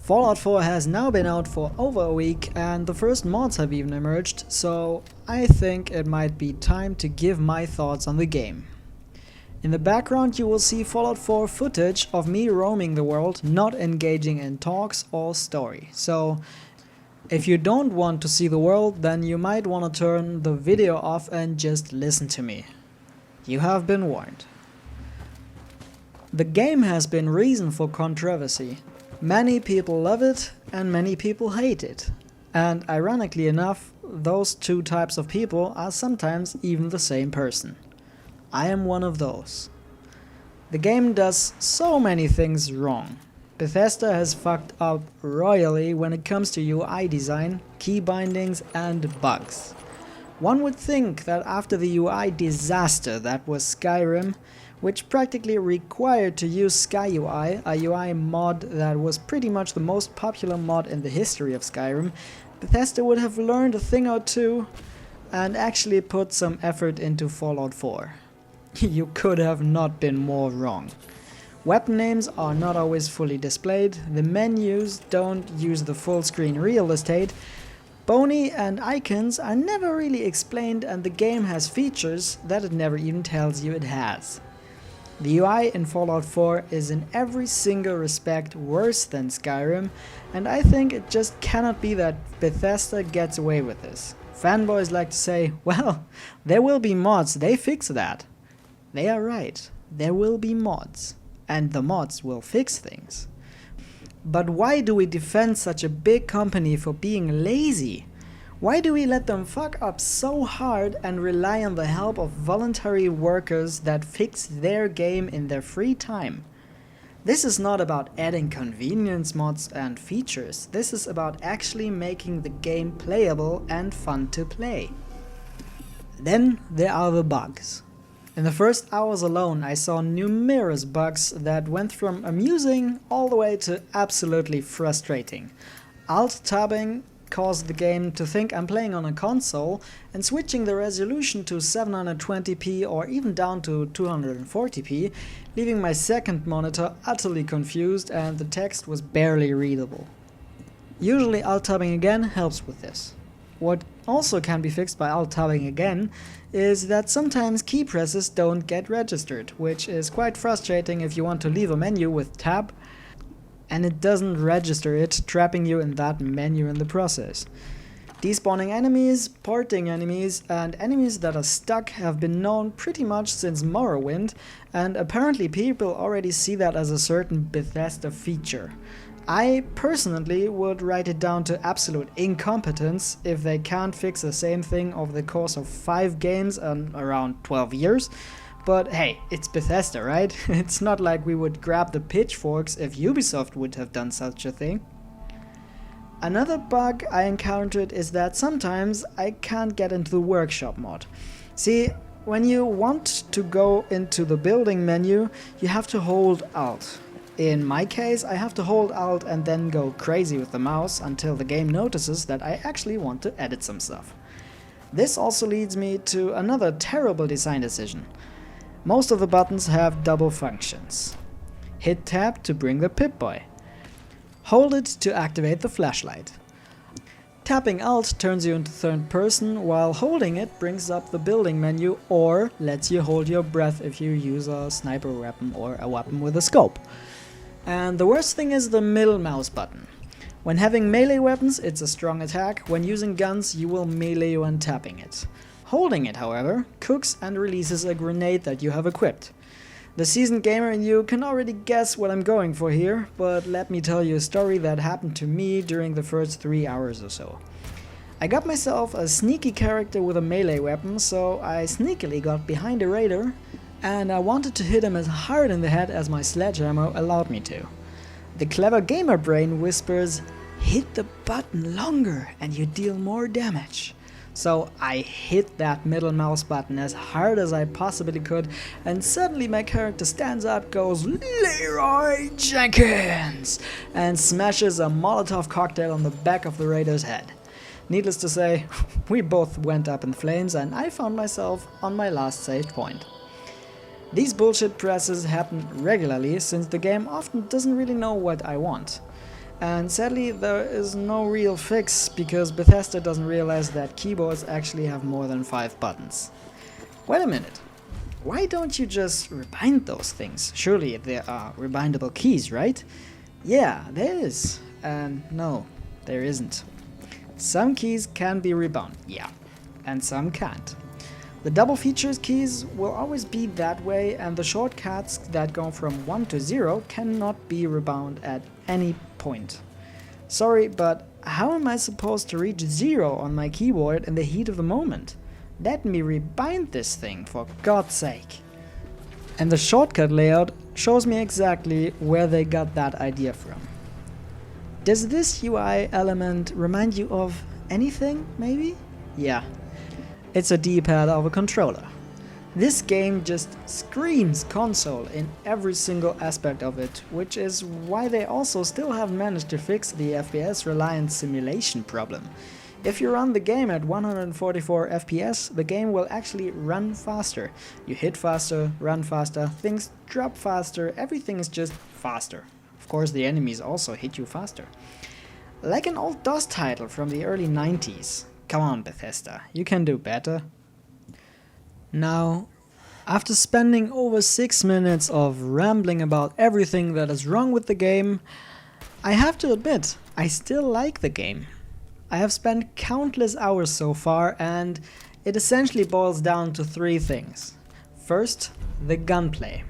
Fallout 4 has now been out for over a week and the first mods have even emerged, so I think it might be time to give my thoughts on the game. In the background you will see Fallout 4 footage of me roaming the world, not engaging in talks or story. So if you don't want to see the world, then you might want to turn the video off and just listen to me. You have been warned. The game has been reason for controversy. Many people love it and many people hate it. And ironically enough, those two types of people are sometimes even the same person. I am one of those. The game does so many things wrong. Bethesda has fucked up royally when it comes to UI design, key bindings and bugs. One would think that after the UI disaster that was Skyrim, which practically required to use SkyUI, a UI mod that was pretty much the most popular mod in the history of Skyrim, Bethesda would have learned a thing or two and actually put some effort into Fallout 4. You could have not been more wrong. Weapon names are not always fully displayed, the menus don't use the full screen real estate, bony and icons are never really explained, and the game has features that it never even tells you it has. The UI in Fallout 4 is in every single respect worse than Skyrim, and I think it just cannot be that Bethesda gets away with this. Fanboys like to say, well, there will be mods, they fix that. They are right, there will be mods, and the mods will fix things. But why do we defend such a big company for being lazy? Why do we let them fuck up so hard and rely on the help of voluntary workers that fix their game in their free time? This is not about adding convenience mods and features, this is about actually making the game playable and fun to play. Then there are the bugs. In the first hours alone I saw numerous bugs that went from amusing all the way to absolutely frustrating. Alt-tabbing caused the game to think I'm playing on a console, and switching the resolution to 720p or even down to 240p, leaving my second monitor utterly confused and the text was barely readable. Usually alt-tabbing again helps with this. What also can be fixed by alt-tabbing again is that sometimes key presses don't get registered, which is quite frustrating if you want to leave a menu with tab and it doesn't register it, trapping you in that menu in the process. Despawning enemies, porting enemies, and enemies that are stuck have been known pretty much since Morrowind, and apparently people already see that as a certain Bethesda feature. I personally would write it down to absolute incompetence if they can't fix the same thing over the course of 5 games and around 12 years. But hey, it's Bethesda, right? It's not like we would grab the pitchforks if Ubisoft would have done such a thing. Another bug I encountered is that sometimes I can't get into the workshop mod. See, when you want to go into the building menu, you have to hold Alt. In my case, I have to hold Alt and then go crazy with the mouse until the game notices that I actually want to edit some stuff. This also leads me to another terrible design decision. Most of the buttons have double functions. Hit tab to bring the Pip-Boy. Hold it to activate the flashlight. Tapping Alt turns you into third person, while holding it brings up the building menu or lets you hold your breath if you use a sniper weapon or a weapon with a scope. And the worst thing is the middle mouse button. When having melee weapons, it's a strong attack. When using guns, you will melee when tapping it. Holding it, however, cooks and releases a grenade that you have equipped. The seasoned gamer in you can already guess what I'm going for here, but let me tell you a story that happened to me during the first 3 hours or so. I got myself a sneaky character with a melee weapon, so I sneakily got behind a raider, and I wanted to hit him as hard in the head as my sledgehammer allowed me to. The clever gamer brain whispers, hit the button longer and you deal more damage. So I hit that middle mouse button as hard as I possibly could, and suddenly my character stands up, goes Leroy Jenkins, and smashes a Molotov cocktail on the back of the raider's head. Needless to say, we both went up in flames and I found myself on my last saved point. These bullshit presses happen regularly since the game often doesn't really know what I want. And sadly, there is no real fix because Bethesda doesn't realize that keyboards actually have more than 5 buttons. Wait a minute. Why don't you just rebind those things? Surely there are rebindable keys, right? Yeah, there is. And no, there isn't. Some keys can be rebound, yeah, and some can't. The double features keys will always be that way, and the shortcuts that go from 1 to 0 cannot be rebound at any point. Sorry, but how am I supposed to reach 0 on my keyboard in the heat of the moment? Let me rebind this thing, for God's sake. And the shortcut layout shows me exactly where they got that idea from. Does this UI element remind you of anything, maybe? Yeah, it's a D-pad of a controller. This game just screams console in every single aspect of it, which is why they also still haven't managed to fix the FPS-reliant simulation problem. If you run the game at 144 FPS, the game will actually run faster. You hit faster, run faster, things drop faster, everything is just faster. Of course, the enemies also hit you faster. Like an old DOS title from the early 90s. Come on, Bethesda, you can do better. Now, after spending over 6 minutes of rambling about everything that is wrong with the game, I have to admit, I still like the game. I have spent countless hours so far, and it essentially boils down to 3 things. First, the gunplay.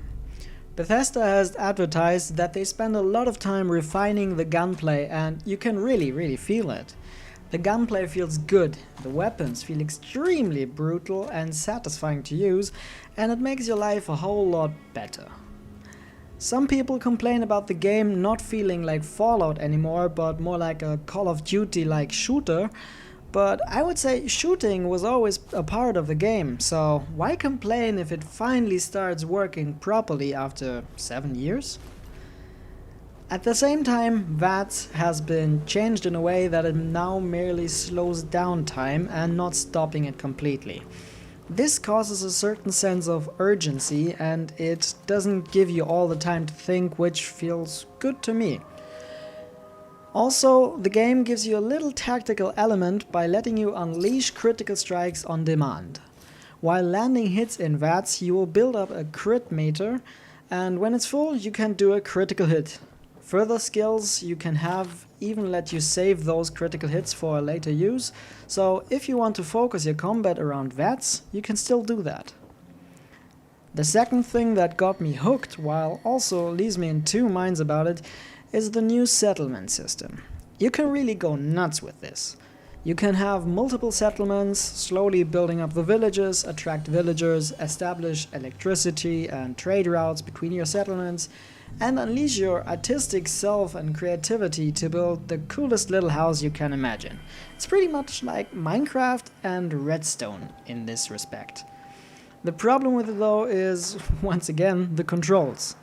Bethesda has advertised that they spend a lot of time refining the gunplay, and you can really feel it. The gunplay feels good, the weapons feel extremely brutal and satisfying to use, and it makes your life a whole lot better. Some people complain about the game not feeling like Fallout anymore, but more like a Call of Duty-like shooter, but I would say shooting was always a part of the game, so why complain if it finally starts working properly after 7 years? At the same time, VATS has been changed in a way that it now merely slows down time and not stopping it completely. This causes a certain sense of urgency, and it doesn't give you all the time to think, which feels good to me. Also, the game gives you a little tactical element by letting you unleash critical strikes on demand. While landing hits in VATS, you will build up a crit meter, and when it's full, you can do a critical hit. Further skills you can have even let you save those critical hits for later use, so if you want to focus your combat around VATS, you can still do that. The second thing that got me hooked, while also leaves me in 2 minds about it, is the new settlement system. You can really go nuts with this. You can have multiple settlements, slowly building up the villages, attract villagers, establish electricity and trade routes between your settlements, and unleash your artistic self and creativity to build the coolest little house you can imagine. It's pretty much like Minecraft and Redstone in this respect. The problem with it though is, once again, the controls.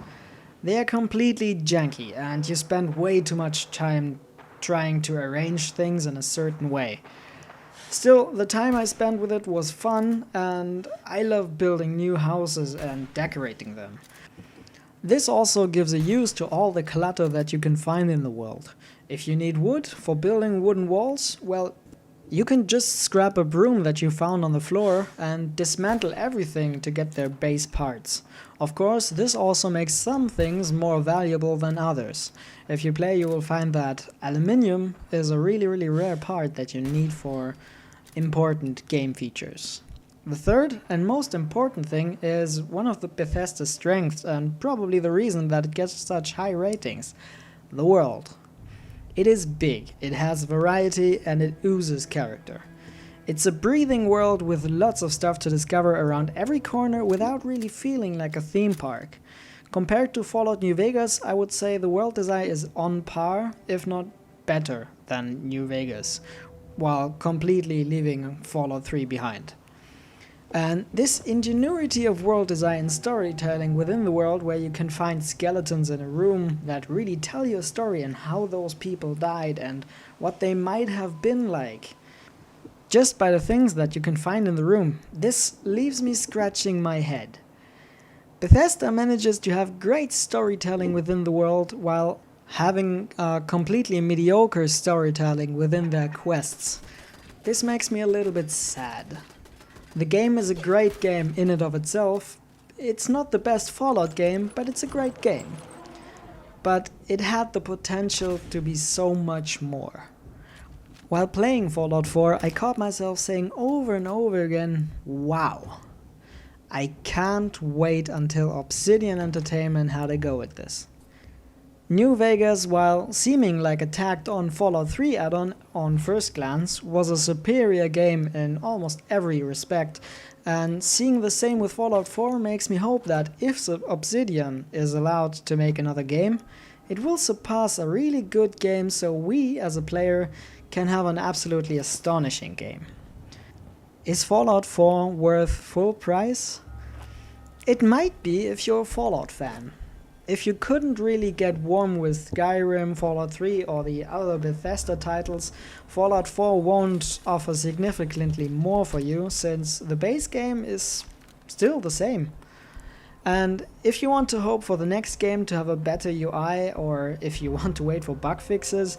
They are completely janky and you spend way too much time trying to arrange things in a certain way. Still, the time I spent with it was fun, and I love building new houses and decorating them. This also gives a use to all the clutter that you can find in the world. If you need wood for building wooden walls, well, you can just scrap a broom that you found on the floor and dismantle everything to get their base parts. Of course, this also makes some things more valuable than others. If you play, you will find that aluminium is a really rare part that you need for important game features. The third and most important thing is one of the Bethesda's strengths and probably the reason that it gets such high ratings: the world. It is big, it has variety, and it oozes character. It's a breathing world with lots of stuff to discover around every corner without really feeling like a theme park. Compared to Fallout New Vegas, I would say the world design is on par, if not better than New Vegas, while completely leaving Fallout 3 behind. And this ingenuity of world design and storytelling within the world, where you can find skeletons in a room that really tell you a story and how those people died and what they might have been like, just by the things that you can find in the room, this leaves me scratching my head. Bethesda manages to have great storytelling within the world while having completely mediocre storytelling within their quests. This makes me a little bit sad. The game is a great game in and of itself. It's not the best Fallout game, but it's a great game. But it had the potential to be so much more. While playing Fallout 4, I caught myself saying over and over again, wow. I can't wait until Obsidian Entertainment had a go at this. New Vegas, while seeming like a tacked-on Fallout 3 add-on on first glance, was a superior game in almost every respect, and seeing the same with Fallout 4 makes me hope that if Obsidian is allowed to make another game, it will surpass a really good game so we, as a player, can have an absolutely astonishing game. Is Fallout 4 worth full price? It might be if you're a Fallout fan. If you couldn't really get warm with Skyrim, Fallout 3 or the other Bethesda titles, Fallout 4 won't offer significantly more for you since the base game is still the same. And if you want to hope for the next game to have a better UI, or if you want to wait for bug fixes,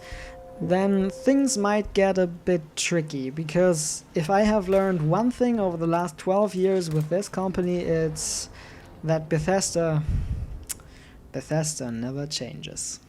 then things might get a bit tricky, because if I have learned one thing over the last 12 years with this company, it's that Bethesda never changes.